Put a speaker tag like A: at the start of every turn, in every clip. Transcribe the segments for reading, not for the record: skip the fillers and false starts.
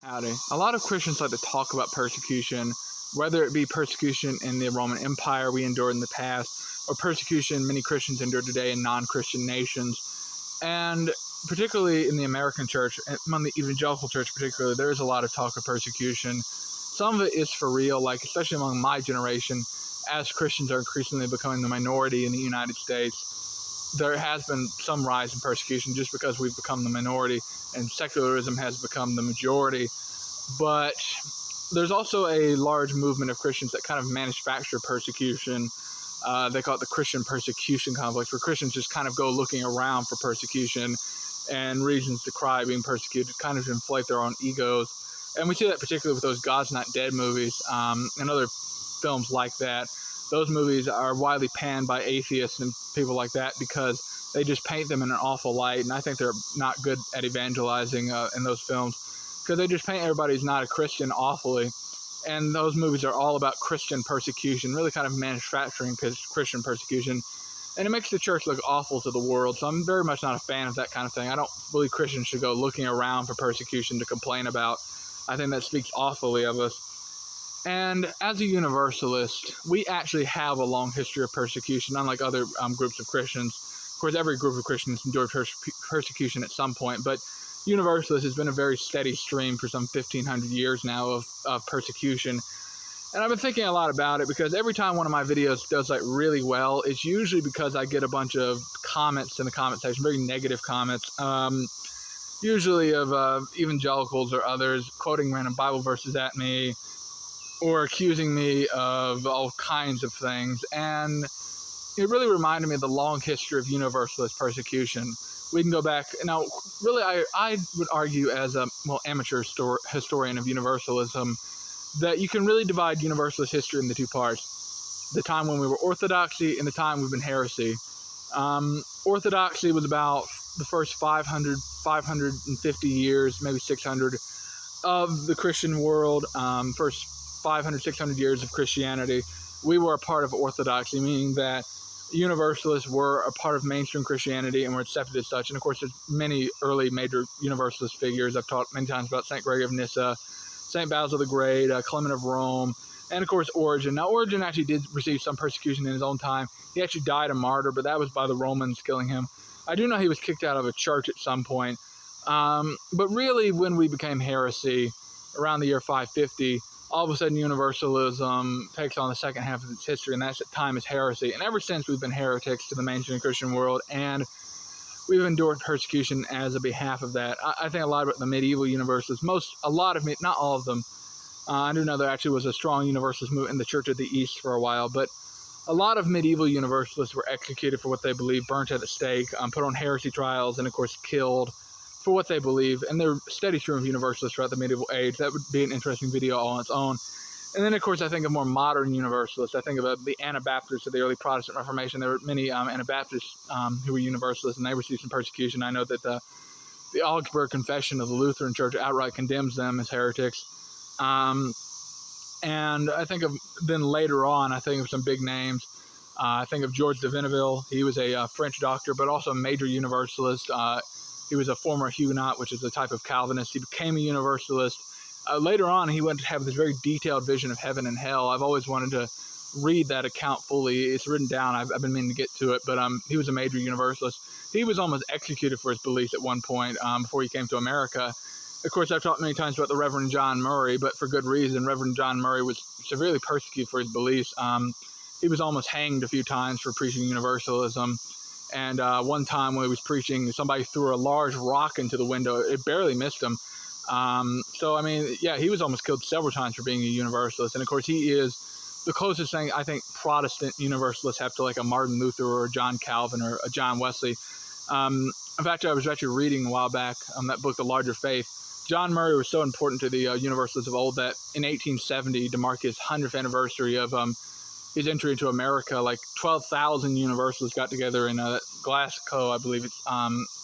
A: Howdy. A lot of Christians like to talk about persecution, whether it be persecution in the Roman Empire we endured in the past, or persecution many Christians endure today in non-Christian nations. And particularly in the American church, among the evangelical church particularly, there is a lot of talk of persecution. Some of it is for real, like especially among my generation, as Christians are increasingly becoming the minority in the United States. There has been some rise in persecution just because we've become the minority and secularism has become the majority. But there's also a large movement of Christians that kind of manufacture persecution. They call it the Christian persecution complex, where Christians just kind of go looking around for persecution and reasons to cry being persecuted, kind of inflate their own egos. And we see that particularly with those God's Not Dead movies and other films like that. Those movies are widely panned by atheists and people like that because they just paint them in an awful light. And I think they're not good at evangelizing in those films because they just paint everybody who's not a Christian awfully. And those movies are all about Christian persecution, really kind of manufacturing Christian persecution. And it makes the church look awful to the world. So I'm very much not a fan of that kind of thing. I don't believe Christians should go looking around for persecution to complain about. I think that speaks awfully of us. And as a universalist, we actually have a long history of persecution, unlike other groups of Christians. Of course, every group of Christians endured persecution at some point, but Universalist has been a very steady stream for some 1,500 years now of persecution. And I've been thinking a lot about it because every time one of my videos does like really well, it's usually because I get a bunch of comments in the comment section, very negative comments, usually of evangelicals or others quoting random Bible verses at me, or accusing me of all kinds of things. And it really reminded me of the long history of Universalist persecution. We can go back. Now, really, I would argue as a amateur historian of Universalism that you can really divide Universalist history into two parts. The time when we were Orthodoxy and the time we've been heresy. Orthodoxy was about the first 550 years, maybe 600, of the Christian world, first 500, 600 years of Christianity. We were a part of Orthodoxy, meaning that Universalists were a part of mainstream Christianity and were accepted as such. And of course, there's many early major Universalist figures. I've talked many times about St. Gregory of Nyssa, St. Basil the Great, Clement of Rome, and of course, Origen. Now, Origen actually did receive some persecution in his own time. He actually died a martyr, but that was by the Romans killing him. I do know he was kicked out of a church at some point. But really, when we became heresy, around the year 550, all of a sudden Universalism takes on the second half of its history, and that's at time as heresy. And ever since, we've been heretics to the mainstream Christian world, and we've endured persecution as a behalf of that. I think a lot about the medieval Universalists, not all of them. I do know there actually was a strong Universalist movement in the Church of the East for a while, but a lot of medieval Universalists were executed for what they believed, burnt at the stake, put on heresy trials, and of course killed for what they believe. And they're steady stream of Universalists throughout the medieval age. That would be an interesting video all on its own. And then, of course, I think of more modern Universalists. I think of the Anabaptists of the early Protestant Reformation. There were many Anabaptists who were Universalists, and they received some persecution. I know that the Augsburg Confession of the Lutheran Church outright condemns them as heretics. And I think of, then later on, I think of some big names. I think of George de Venneville. He was a French doctor, but also a major Universalist. He was a former Huguenot, which is a type of Calvinist. He became a Universalist. Later on, he went to have this very detailed vision of heaven and hell. I've always wanted to read that account fully. It's written down. I've been meaning to get to it, but he was a major Universalist. He was almost executed for his beliefs at one point before he came to America. Of course, I've talked many times about the Reverend John Murray, but for good reason. Reverend John Murray was severely persecuted for his beliefs. He was almost hanged a few times for preaching Universalism. And one time when he was preaching, somebody threw a large rock into the window. It barely missed him. So, I mean, yeah, he was almost killed several times for being a Universalist. And, of course, he is the closest thing I think Protestant Universalists have to like a Martin Luther or a John Calvin or a John Wesley. In fact, I was actually reading a while back that book, The Larger Faith. John Murray was so important to the Universalists of old that in 1870, to mark his 100th anniversary of his entry into America, like 12,000 Universalists got together in Glasgow, I believe it's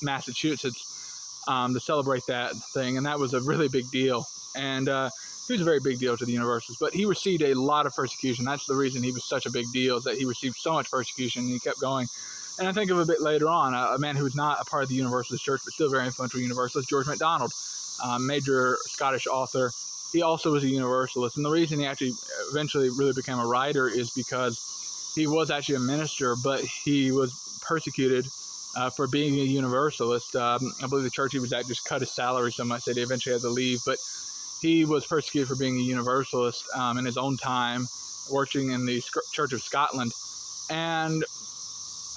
A: Massachusetts, to celebrate that thing. And that was a really big deal. And he was a very big deal to the Universalists. But he received a lot of persecution. That's the reason he was such a big deal, is that he received so much persecution and he kept going. And I think of a bit later on, a man who was not a part of the Universalist Church, but still very influential Universalist, George MacDonald. major Scottish author. He also was a Universalist. And the reason he actually eventually really became a writer is because he was actually a minister, but he was persecuted for being a Universalist. I believe the church he was at just cut his salary so much that he eventually had to leave. But he was persecuted for being a Universalist in his own time, working in the Church of Scotland. And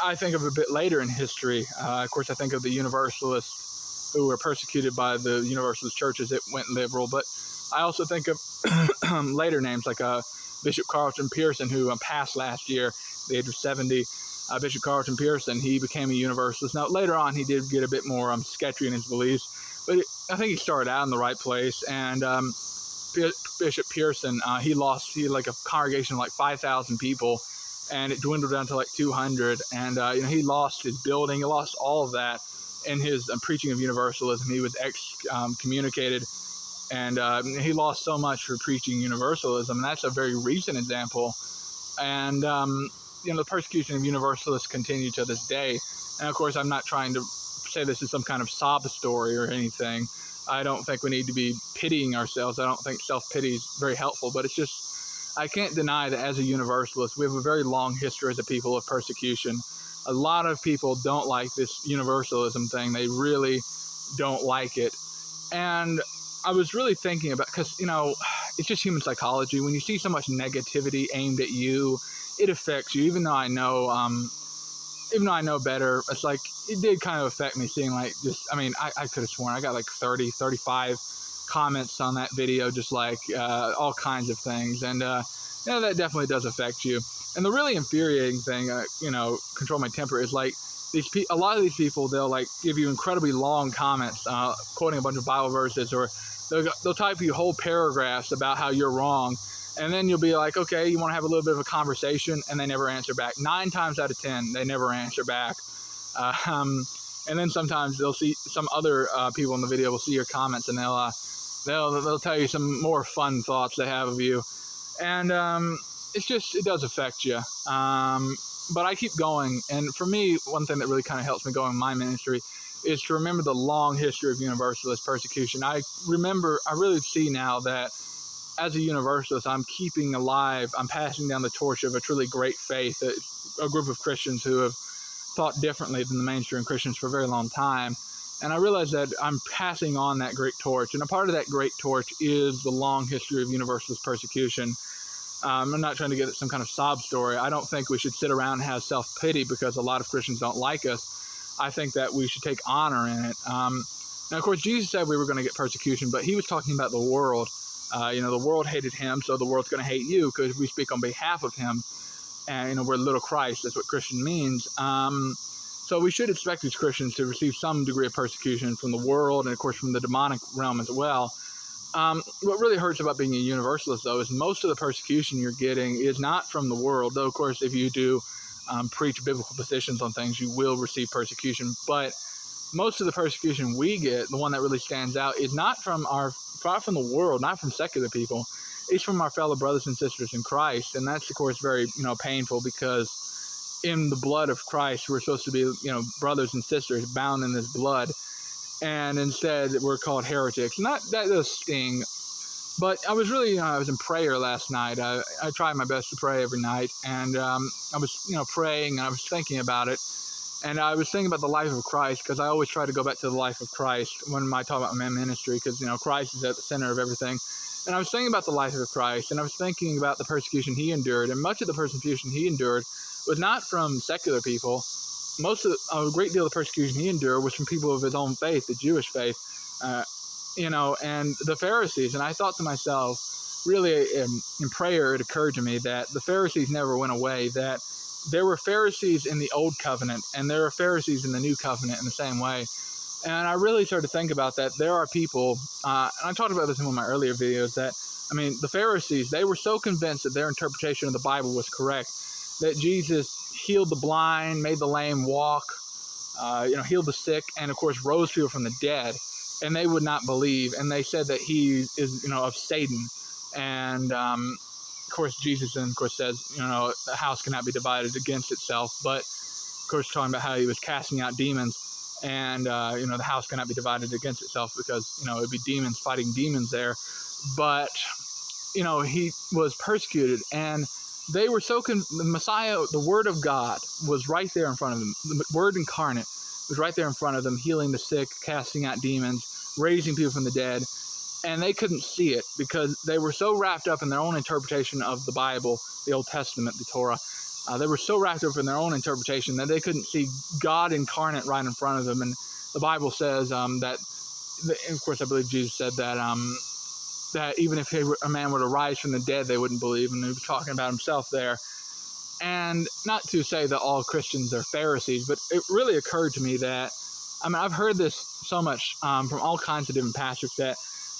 A: I think of a bit later in history. Of course, I think of the Universalists who were persecuted by the Universalist churches that went liberal. But I also think of later names like Bishop Carlton Pearson, who passed last year at the age of 70. Bishop Carlton Pearson, he became a Universalist. Now, later on, he did get a bit more sketchy in his beliefs, but I think he started out in the right place. And Bishop Pearson, he had like a congregation of like 5,000 people, and it dwindled down to like 200. And he lost his building, he lost all of that in his preaching of universalism. He was excommunicated, and he lost so much for preaching universalism. And that's a very recent example. And the persecution of Universalists continue to this day. And of course, I'm not trying to say this is some kind of sob story or anything. I don't think we need to be pitying ourselves. I don't think self-pity is very helpful, but it's just, I can't deny that as a Universalist, we have a very long history as a people of persecution. A lot of people don't like this universalism thing. They really don't like it. And I was really thinking about, because, it's just human psychology. When you see so much negativity aimed at you, it affects you. Even though I know better, it's like, it did kind of affect me seeing I could have sworn I got like 30, 35 comments on that video, just like all kinds of things. And, that definitely does affect you. And the really infuriating thing, control my temper, is like a lot of these people, they'll like give you incredibly long comments, quoting a bunch of Bible verses, or they'll type you whole paragraphs about how you're wrong. And then you'll be like, okay, you want to have a little bit of a conversation, and they never answer back. 9 times out of 10, they never answer back. And then sometimes they'll see some other people in the video will see your comments, and they'll tell you some more fun thoughts they have of you. And it does affect you. But I keep going. And for me, one thing that really kind of helps me go in my ministry is to remember the long history of Universalist persecution. I really see now that as a Universalist, I'm keeping alive, I'm passing down the torch of a truly great faith, a group of Christians who have thought differently than the mainstream Christians for a very long time. And I realize that I'm passing on that great torch. And a part of that great torch is the long history of Universalist persecution. I'm not trying to get some kind of sob story. I don't think we should sit around and have self-pity because a lot of Christians don't like us. I think that we should take honor in it. Now, of course, Jesus said we were going to get persecution, but he was talking about the world. The world hated him, so the world's going to hate you because we speak on behalf of him. And, we're little Christ. That's what Christian means. So we should expect as Christians to receive some degree of persecution from the world and, of course, from the demonic realm as well. What really hurts about being a Universalist, though, is most of the persecution you're getting is not from the world. Though, of course, if you do preach biblical positions on things, you will receive persecution. But most of the persecution we get, the one that really stands out, is not from the world, not from secular people. It's from our fellow brothers and sisters in Christ. And that's, of course, very, painful, because in the blood of Christ, we're supposed to be, brothers and sisters bound in this blood. And instead, we're called heretics. And that does sting. But I was really, I was in prayer last night. I try my best to pray every night. And I was, praying, and I was thinking about it. And I was thinking about the life of Christ, because I always try to go back to the life of Christ when I talk about my ministry, because, Christ is at the center of everything. And I was thinking about the life of Christ, and I was thinking about the persecution he endured. And much of the persecution he endured was not from secular people. A great deal of the persecution he endured was from people of his own faith, the Jewish faith, and the Pharisees. And I thought to myself, really in prayer, it occurred to me that the Pharisees never went away, that there were Pharisees in the Old Covenant, and there are Pharisees in the New Covenant in the same way. And I really started to think about that. There are people, and I talked about this in one of my earlier videos, that, the Pharisees, they were so convinced that their interpretation of the Bible was correct, that Jesus healed the blind, made the lame walk, healed the sick, and, of course, rose people from the dead. And they would not believe. And they said that he is, of Satan. And, of course, Jesus then, of course, says, the house cannot be divided against itself. But, of course, talking about how he was casting out demons. and the house cannot be divided against itself, because it would be demons fighting demons there. But he was persecuted, and they were the Messiah, the Word of God, was right there in front of them. The Word incarnate was right there in front of them, healing the sick, casting out demons, raising people from the dead. And they couldn't see it because they were so wrapped up in their own interpretation of the Bible, the Old Testament, the Torah. They were so wrapped up in their own interpretation that they couldn't see God incarnate right in front of them. And the Bible says that, of course, I believe Jesus said that that even if a man were to rise from the dead, they wouldn't believe. And he was talking about himself there. And not to say that all Christians are Pharisees, but it really occurred to me that, I've heard this so much from all kinds of different pastors, that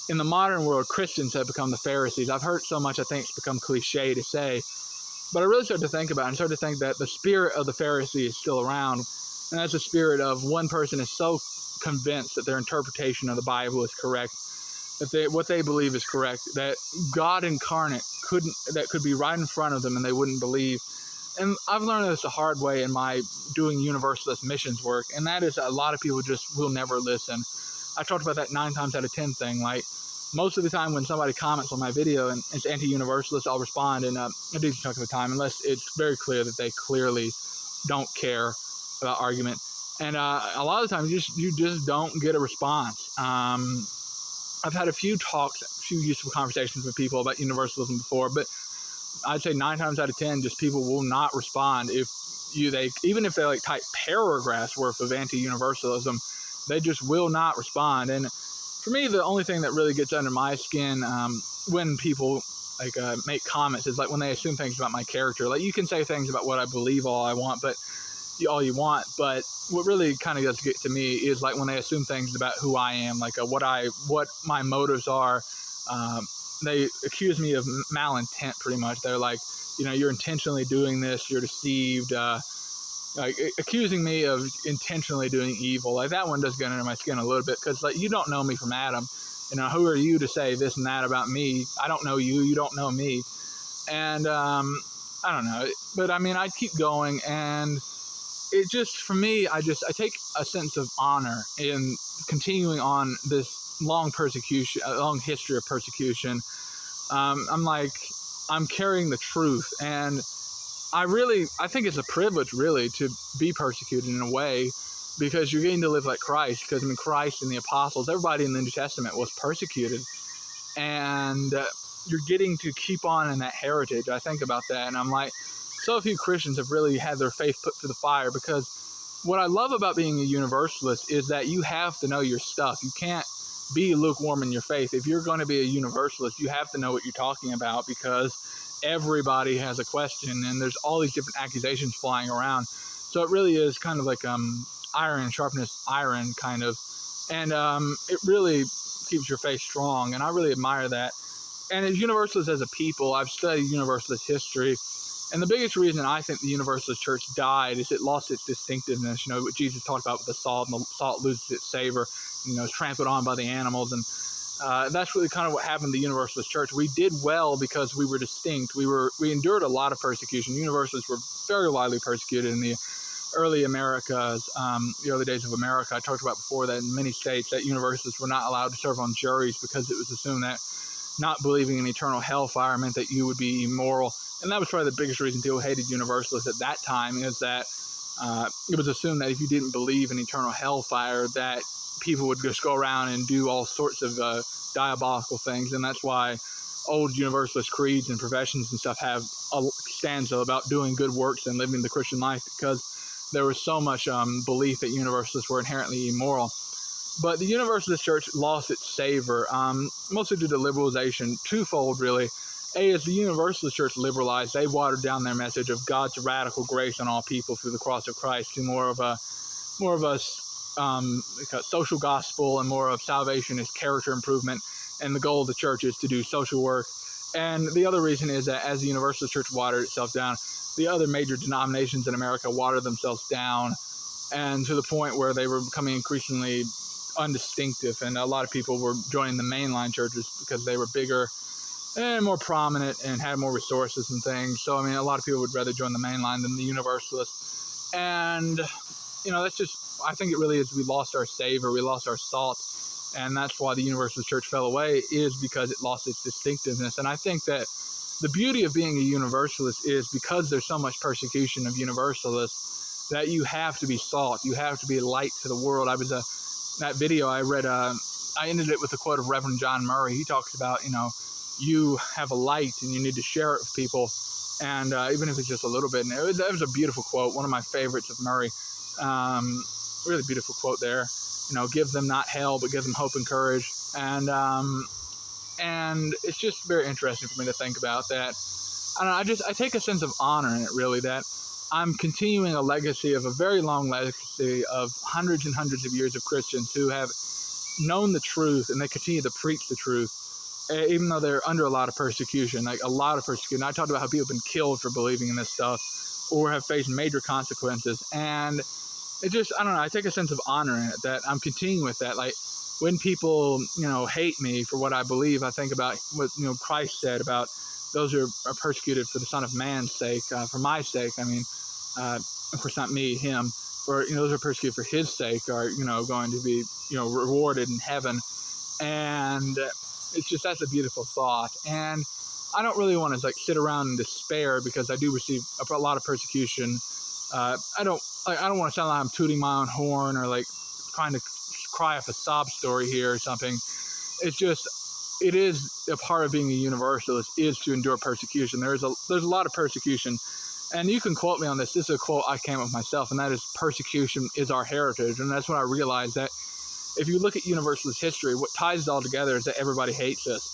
A: in the modern world, Christians have become the Pharisees. I've heard so much, I think it's become cliche to say. But I really started to think about it and started to think that the spirit of the Pharisee is still around. And that's the spirit of one person is so convinced that their interpretation of the Bible is correct, that what they believe is correct, that God incarnate could be right in front of them and they wouldn't believe. And I've learned this the hard way in my doing Universalist missions work, and that is a lot of people just will never listen. I talked about that 9 times out of 10 thing. Like, most of the time when somebody comments on my video and it's anti-universalist, I'll respond in a decent chunk of the time, unless it's very clear that they clearly don't care about argument. And a lot of the times you just don't get a response. I've had a few useful conversations with people about universalism before, but I'd say 9 times out of 10, just people will not respond. Even if they like type paragraphs worth of anti-universalism, they just will not respond. And for me, the only thing that really gets under my skin when people make comments is like when they assume things about my character. Like, you can say things about what I believe all you want, but what really kind of does get to me is like when they assume things about who I am, like what my motives are. They accuse me of malintent, pretty much. They're like, you're intentionally doing this, you're deceived, like accusing me of intentionally doing evil. Like, that one does get under my skin a little bit, because like, you don't know me from Adam. Who are you to say this and that about me? I don't know you, you don't know me. And I don't know, but I keep going, and it just, for me, I take a sense of honor in continuing on this long history of persecution. I'm carrying the truth, and I think it's a privilege, really, to be persecuted in a way, because you're getting to live like Christ. Because Christ and the apostles, everybody in the New Testament was persecuted, and you're getting to keep on in that heritage. I think about that, and I'm like, so few Christians have really had their faith put through the fire. Because what I love about being a universalist is that you have to know your stuff. You can't be lukewarm in your faith. If you're going to be a universalist, you have to know what you're talking about, because everybody has a question, and there's all these different accusations flying around. So it really is kind of like iron sharpness iron, kind of. And it really keeps your faith strong, and I really admire that. And as Universalists as a people, I've studied Universalist history, and the biggest reason I think the Universalist Church died is it lost its distinctiveness. What Jesus talked about with the salt, and the salt loses its savor, it's trampled on by the animals. And that's really kind of what happened to the Universalist Church. We did well because we were distinct. We endured a lot of persecution. Universalists were very widely persecuted in the early Americas, the early days of America. I talked about before that in many states that Universalists were not allowed to serve on juries, because it was assumed that not believing in eternal hellfire meant that you would be immoral. And that was probably the biggest reason people hated Universalists at that time, is that it was assumed that if you didn't believe in eternal hellfire, that people would just go around and do all sorts of diabolical things. And that's why old Universalist creeds and professions and stuff have a stanza about doing good works and living the Christian life, because there was so much belief that Universalists were inherently immoral. But the Universalist Church lost its savor, mostly due to liberalization, twofold, really. As the Universalist Church liberalized, they watered down their message of God's radical grace on all people through the cross of Christ to more of a social gospel, and more of salvation is character improvement, and the goal of the church is to do social work. And the other reason is that as the Universalist Church watered itself down, the other major denominations in America watered themselves down, and to the point where they were becoming increasingly undistinctive, and a lot of people were joining the mainline churches because they were bigger and more prominent and had more resources and things. So a lot of people would rather join the mainline than the Universalists. And that's just, I think it really is, we lost our savor, we lost our salt, and that's why the Universalist Church fell away, is because it lost its distinctiveness. And I think that the beauty of being a Universalist is because there's so much persecution of Universalists that you have to be salt, you have to be light to the world. That video I read, I ended it with a quote of Reverend John Murray. He talks about, you have a light and you need to share it with people, and even if it's just a little bit. And that was a beautiful quote, one of my favorites of Murray. Really beautiful quote there. Give them not hell, but give them hope and courage. And it's just very interesting for me to think about that. I don't know, I take a sense of honor in it, really, that I'm continuing a legacy of a very long legacy of hundreds and hundreds of years of Christians who have known the truth, and they continue to preach the truth, even though they're under a lot of persecution, like a lot of persecution. I talked about how people have been killed for believing in this stuff or have faced major consequences. And it just, I don't know, I take a sense of honor in it, that I'm continuing with that. Like, when people, hate me for what I believe, I think about what, Christ said about those who are persecuted for the Son of Man's sake, for my sake. I mean, of course, not me, him. For, those who are persecuted for his sake are, going to be, rewarded in heaven. And it's just, that's a beautiful thought. And I don't really want to sit around in despair, because I do receive a lot of persecution. I don't want to sound like I'm tooting my own horn or trying to cry up a sob story here or something. It's just, it is a part of being a Universalist is to endure persecution. There's a lot of persecution, and you can quote me on this. This is a quote I came up with myself, and that is, persecution is our heritage. And that's when I realized that if you look at Universalist history, what ties it all together is that everybody hates us.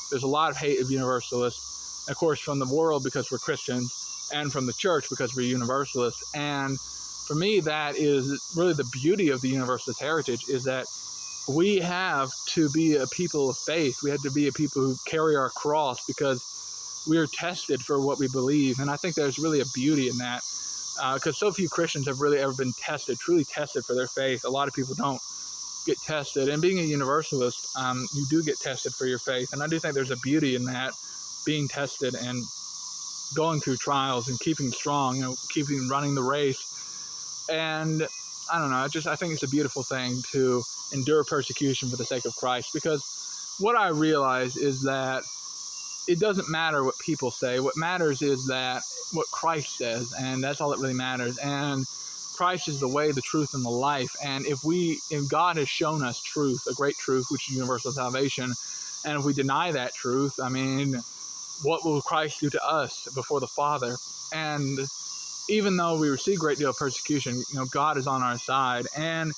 A: There's a lot of hate of Universalists, of course, from the world because we're Christians, and from the church because we're Universalists. And for me, that is really the beauty of the Universalist heritage, is that we have to be a people of faith. We have to be a people who carry our cross, because we are tested for what we believe. And I think there's really a beauty in that, because so few Christians have really ever been tested, truly tested for their faith. A lot of people don't get tested. And being a Universalist, you do get tested for your faith. And I do think there's a beauty in that, being tested and going through trials and keeping strong, running the race. And I don't know, I think it's a beautiful thing to endure persecution for the sake of Christ, because what I realize is that it doesn't matter what people say. What matters is that what Christ says, and that's all that really matters. And Christ is the way, the truth, and the life. And if God has shown us truth, a great truth, which is universal salvation, and if we deny that truth, I mean, what will Christ do to us before the Father? And even though we receive a great deal of persecution, God is on our side. And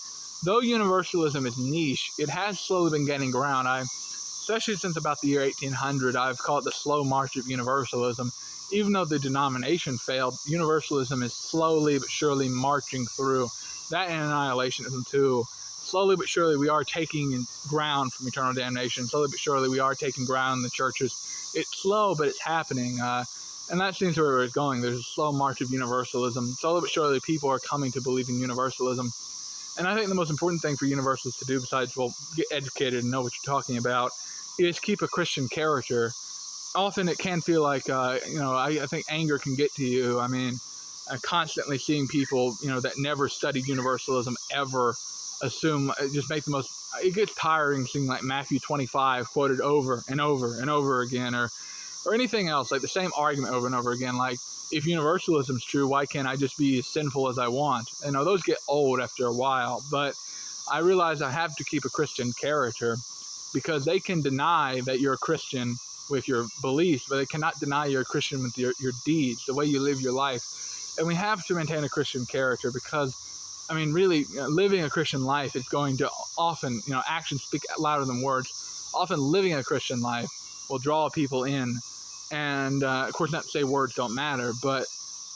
A: though Universalism is niche, it has slowly been gaining ground. Especially since about the year 1800, I've called it the slow march of Universalism. Even though the denomination failed, Universalism is slowly but surely marching through. That and annihilationism too. Slowly but surely we are taking ground from eternal damnation. Slowly but surely we are taking ground in the churches. It's slow, but it's happening. And that seems where it's going. There's a slow march of Universalism. Slowly but surely people are coming to believe in Universalism. And I think the most important thing for Universalists to do, besides, get educated and know what you're talking about, is keep a Christian character. Often it can feel like, I think anger can get to you. I mean, constantly seeing people, that never studied Universalism ever assume, just make the most, it gets tiring seeing Matthew 25 quoted over and over and over again, or anything else, the same argument over and over again. If Universalism is true, why can't I just be as sinful as I want? Those get old after a while, but I realize I have to keep a Christian character, because they can deny that you're a Christian with your beliefs, but they cannot deny you're a Christian with your deeds, the way you live your life. And we have to maintain a Christian character, because, really, living a Christian life is going to often, actions speak louder than words. Often living a Christian life will draw people in. And, of course, not to say words don't matter, but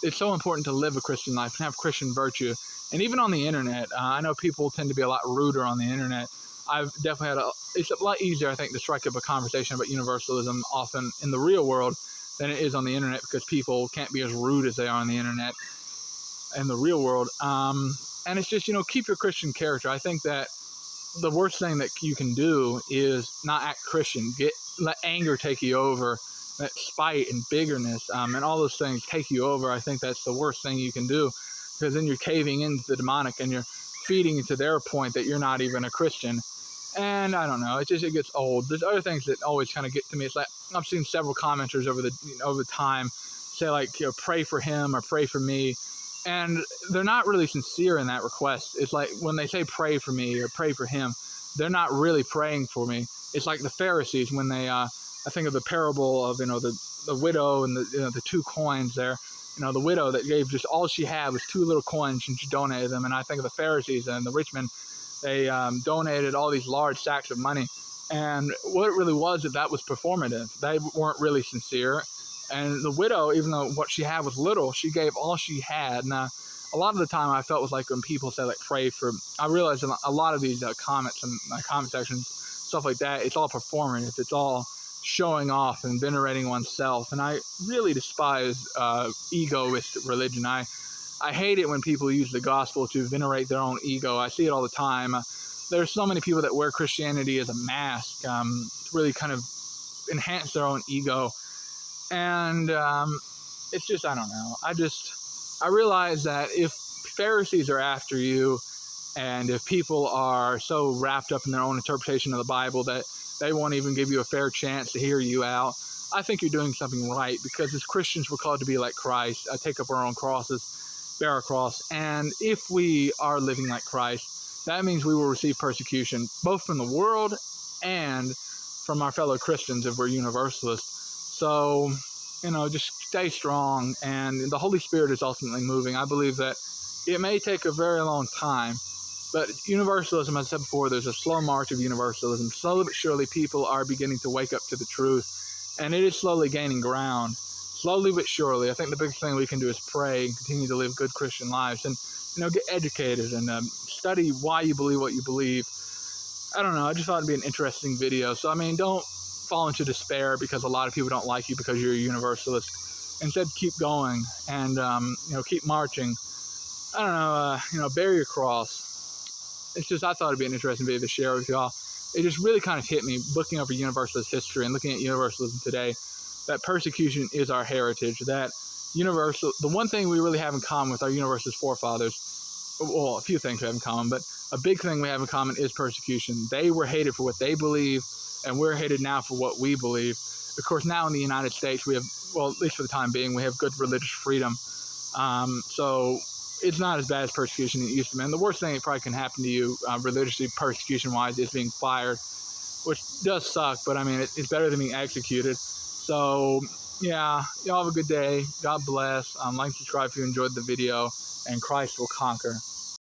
A: it's so important to live a Christian life and have Christian virtue. And even on the internet, I know people tend to be a lot ruder on the internet. I've definitely it's a lot easier, I think, to strike up a conversation about Universalism often in the real world than it is on the internet, because people can't be as rude as they are on the internet in the real world. And it's just, keep your Christian character. I think that the worst thing that you can do is not act Christian. Let anger take you over, let spite and bitterness and all those things take you over. I think that's the worst thing you can do. because then you're caving into the demonic and you're feeding into their point that you're not even a Christian. And I don't know, it gets old. There's other things that always kind of get to me. It's like I've seen several commenters over the time say, like, pray for him or pray for me, and they're not really sincere in that request. It's like when they say pray for me or pray for him, they're not really praying for me. It's like the Pharisees when they I think of the parable of the widow and the 2 coins there. The widow that gave just all she had was 2 little coins, and she donated them. And I think of the Pharisees and the rich men. They donated all these large sacks of money. And what it really was, that was performative. They weren't really sincere. And the widow, even though what she had was little, she gave all she had. Now, a lot of the time I felt was like when people say, like, pray for, I realized a lot of these comments and comment sections, stuff like that, it's all performative. It's all showing off and venerating oneself. And I really despise egoist religion. I hate it when people use the gospel to venerate their own ego. I see it all the time. There's so many people that wear Christianity as a mask to really kind of enhance their own ego. And it's just, I don't know. I realize that if Pharisees are after you, and if people are so wrapped up in their own interpretation of the Bible that they won't even give you a fair chance to hear you out, I think you're doing something right, because as Christians, we're called to be like Christ, take up our own crosses, bear our cross. And if we are living like Christ, that means we will receive persecution, both from the world and from our fellow Christians if we're universalists. So, just stay strong, and the Holy Spirit is ultimately moving. I believe that it may take a very long time, but universalism, as I said before, there's a slow march of universalism. Slowly but surely, people are beginning to wake up to the truth, and it is slowly gaining ground. Slowly but surely, I think the biggest thing we can do is pray and continue to live good Christian lives, and get educated and study why you believe what you believe. I don't know. I just thought it'd be an interesting video. So, don't fall into despair because a lot of people don't like you because you're a universalist. Instead, keep going and keep marching. I don't know. Bear your cross. It's just, I thought it'd be an interesting video to share with y'all. It just really kind of hit me looking over Universalist history and looking at universalism today, that persecution is our heritage. That the one thing we really have in common with our Universalist forefathers, well, a few things we have in common, but a big thing we have in common is persecution. They were hated for what they believe, and we're hated now for what we believe. Of course, now in the United States, we have, well, at least for the time being, we have good religious freedom. So it's not as bad as persecution it used to be. And the worst thing that probably can happen to you, religiously, persecution-wise, is being fired, which does suck, but it's better than being executed. So, yeah, y'all have a good day. God bless. Like and subscribe if you enjoyed the video, and Christ will conquer.